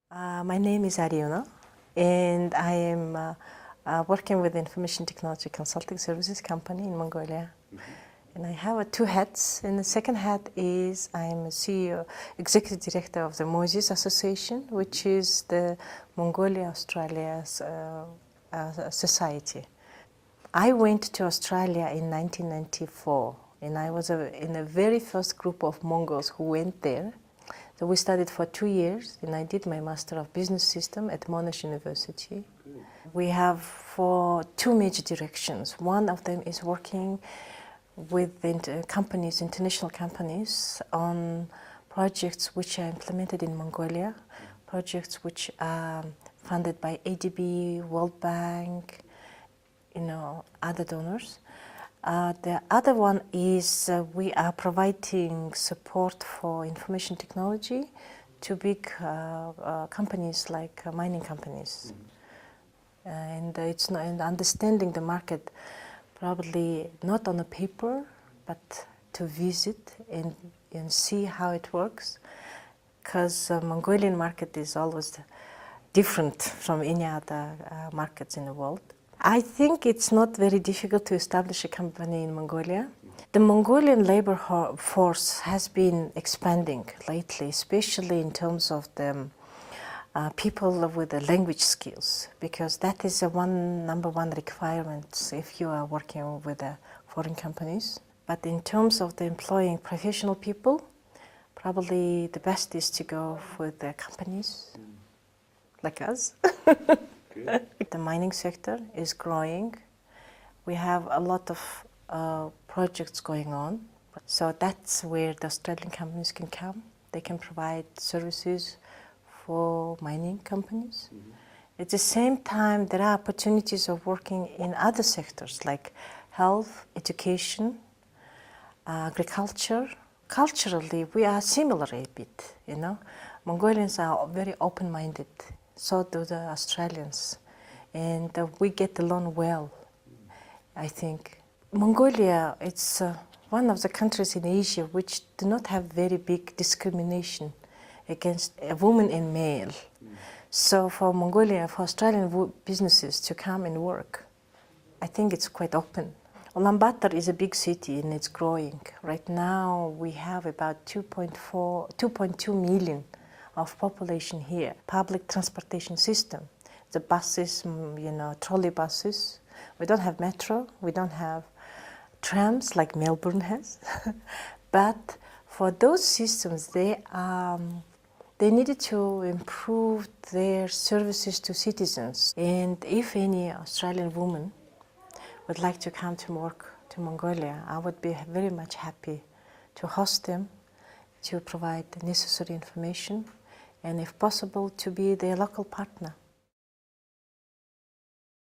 My name is Ariona, and I am working with the information technology consulting services company in Mongolia. And I have two hats. And the second hat is I'm a CEO, executive director of the Moses Association, which is the Mongolia Australia's society. I went to Australia in 1994, and I was in the very first group of Mongols who went there. So we studied for 2 years, and I did my Master of Business System at Monash University. We have two major directions. One of them is working with companies, international companies, on projects which are implemented in Mongolia, projects which are funded by ADB, World Bank, other donors. The other one is we are providing support for information technology to big companies like mining companies. And it's not, and understanding the market, probably not on the paper, but to visit and see how it works, because the Mongolian market is always different from any other markets in the world. I think it's not very difficult to establish a company in Mongolia. The Mongolian labor force has been expanding lately, especially in terms of the people with the language skills, because that is number one requirement if you are working with foreign companies. But in terms of the employing professional people, probably the best is to go with the companies like us. The mining sector is growing. We have a lot of projects going on. So that's where the Australian companies can come. They can provide services for mining companies. At the same time, there are opportunities of working in other sectors like health, education, agriculture. Culturally, we are similar a bit, Mongolians are very open-minded. So do the Australians, and we get along well, I think. Mongolia, it's one of the countries in Asia which do not have very big discrimination against a woman and male. So for Mongolia, for Australian businesses to come and work, I think it's quite open. Ulaanbaatar is a big city and it's growing. Right now we have about 2.2 million of population here. Public transportation system, the buses, trolley buses. We don't have metro, we don't have trams like Melbourne has. But for those systems, they needed to improve their services to citizens. And if any Australian woman would like to come to work to Mongolia, I would be very much happy to host them, to provide the necessary information, and if possible, to be their local partner.